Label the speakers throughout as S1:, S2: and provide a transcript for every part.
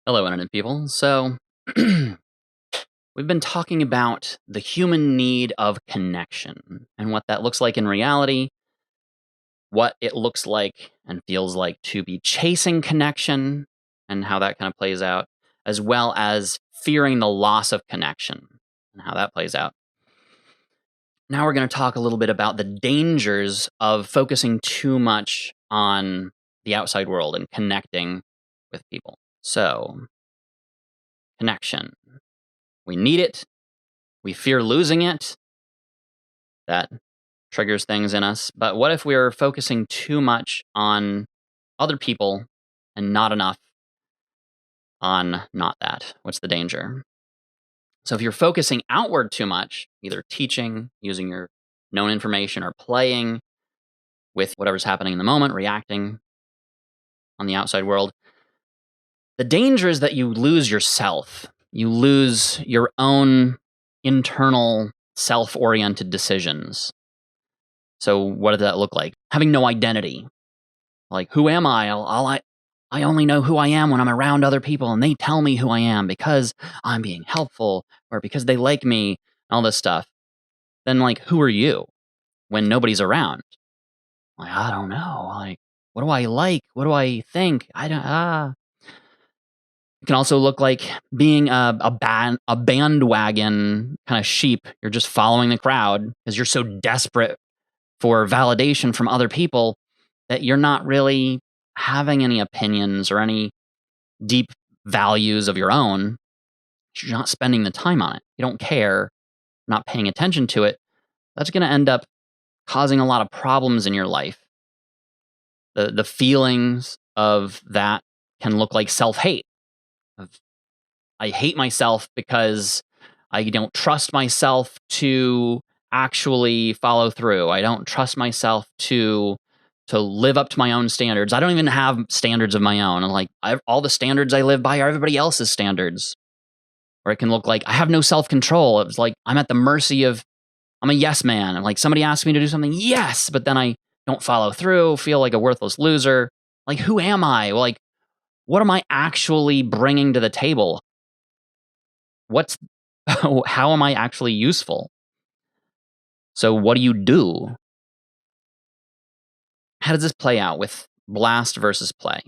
S1: Hello, Internet people. So, we've been talking about the human need of connection and what that looks like in reality, what it looks like and feels like to be chasing connection, and how that kind of plays out, as well as fearing the loss of connection and how that plays out. Now, we're going to talk a little bit about the dangers of focusing too much on the outside world and connecting with people. So, connection. We need it. We fear losing it. That triggers things in us. But what if we're focusing too much on other people and not enough on not that? What's the danger? So if you're focusing outward too much, either teaching, using your known information, or playing with whatever's happening in the moment, reacting on the outside world, the danger is that you lose yourself. You lose your own internal self-oriented decisions. So what does that look like? Having no identity. Like, who am I? I only know who I am when I'm around other people and they tell me who I am because I'm being helpful or because they like me, all this stuff. Then, like, who are you when nobody's around? Like, I don't know. Like, what do I like? What do I think? It can also look like being a bandwagon kind of sheep. You're just following the crowd because you're so desperate for validation from other people that you're not really having any opinions or any deep values of your own. You're not spending the time on it. You don't care, not paying attention to it. That's going to end up causing a lot of problems in your life. The feelings of that can look like self-hate. I hate myself because I don't trust myself to actually follow through. I don't trust myself to live up to my own standards. I don't even have standards of my own. And like all the standards I live by are everybody else's standards. Or it can look like I have no self-control. It's like I'm at the mercy of, I'm a yes man. And like somebody asks me to do something, yes, but then I don't follow through, feel like a worthless loser. Like, who am I? Well, like, what am I actually bringing to the table? How am I actually useful? So what do you do? How does this play out with blast versus play?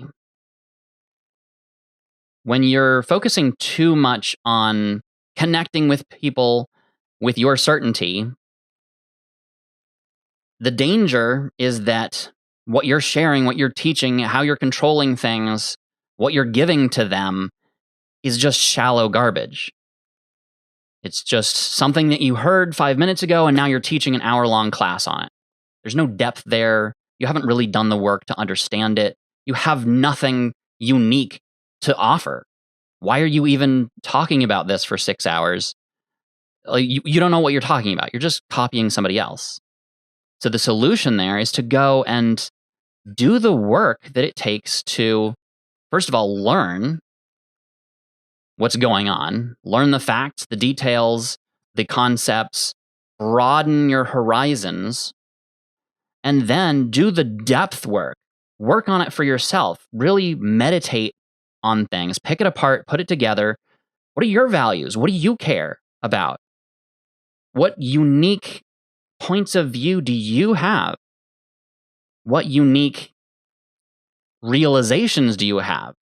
S1: When you're focusing too much on connecting with people with your certainty, the danger is that what you're sharing, what you're teaching, how you're controlling things, what you're giving to them is just shallow garbage. It's just something that you heard 5 minutes ago, and now you're teaching an hour-long class on it. There's no depth there. You haven't really done the work to understand it. You have nothing unique to offer. Why are you even talking about this for 6 hours? Like, you don't know what you're talking about. You're just copying somebody else. So the solution there is to go and do the work that it takes to, first of all, learn what's going on, learn the facts, the details, the concepts, broaden your horizons, and then do the depth work. Work on it for yourself. Really meditate on things. Pick it apart, put it together. What are your values? What do you care about? What unique points of view do you have? What unique realizations do you have?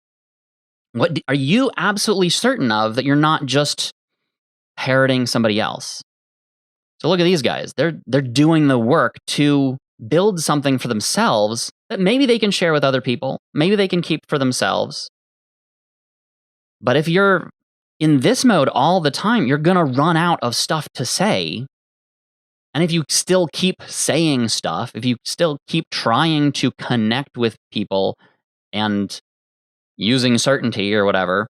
S1: What are you absolutely certain of that you're not just parroting somebody else? So look at these guys. They're doing the work to build something for themselves that maybe they can share with other people. Maybe they can keep for themselves. But if you're in this mode all the time, you're going to run out of stuff to say. And if you still keep saying stuff, if you still keep trying to connect with people and using certainty or whatever,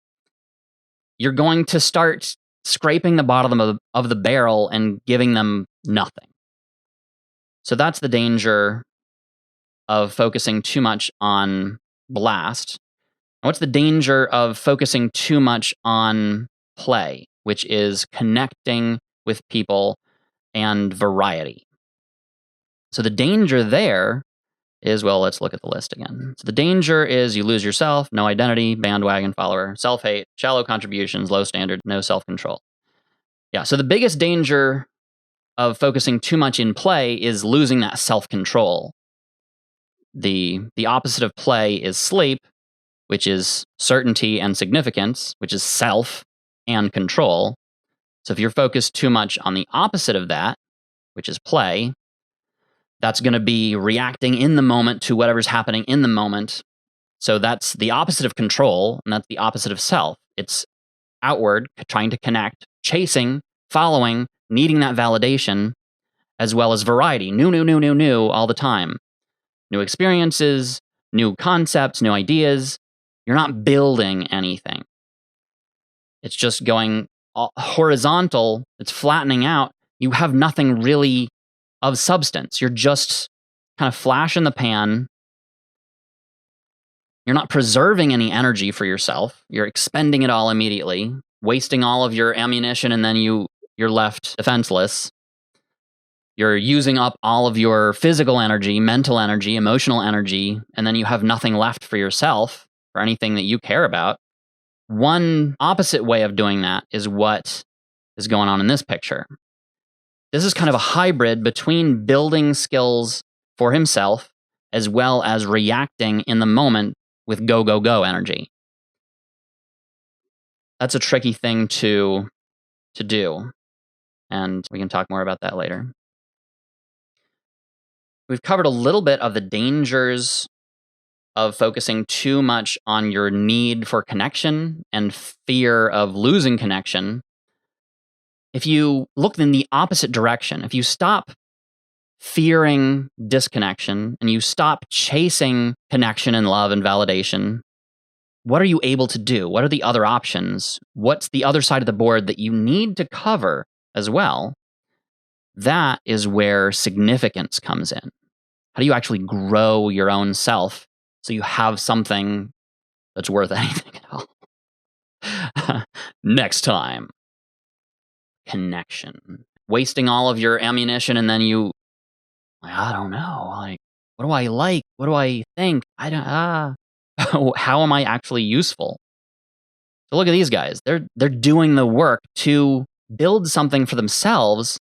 S1: you're going to start scraping the bottom of the barrel and giving them nothing. So that's the danger of focusing too much on blast. And what's the danger of focusing too much on play, which is connecting with people and variety? So the danger there is, well, let's look at the list again. So the danger is you lose yourself, no identity, bandwagon follower, self-hate, shallow contributions, low standard, no self-control. Yeah, so the biggest danger of focusing too much in play is losing that self-control. The opposite of play is sleep, which is certainty and significance, which is self and control. So if you're focused too much on the opposite of that, which is play, that's going to be reacting in the moment to whatever's happening in the moment. So that's the opposite of control, and that's the opposite of self. It's outward, trying to connect, chasing, following, needing that validation, as well as variety. New all the time. New experiences, new concepts, new ideas. You're not building anything. It's just going horizontal. It's flattening out. You have nothing really of substance. You're just kind of flash in the pan. You're not preserving any energy for yourself. You're expending it all immediately, wasting all of your ammunition, and then you're left defenseless. You're using up all of your physical energy, mental energy, emotional energy, and then you have nothing left for yourself, for anything that you care about. One opposite way of doing that is what is going on in this picture. This is kind of a hybrid between building skills for himself as well as reacting in the moment with go, go, go energy. That's a tricky thing to do, and we can talk more about that later. We've covered a little bit of the dangers of focusing too much on your need for connection and fear of losing connection. If you look in the opposite direction, if you stop fearing disconnection and you stop chasing connection and love and validation, what are you able to do? What are the other options? What's the other side of the board that you need to cover as well? That is where significance comes in. How do you actually grow your own self so you have something that's worth anything at all? Next time. Connection. Wasting all of your ammunition and then I don't know. What do I like? What do I think? How am I actually useful? So look at these guys. They're doing the work to build something for themselves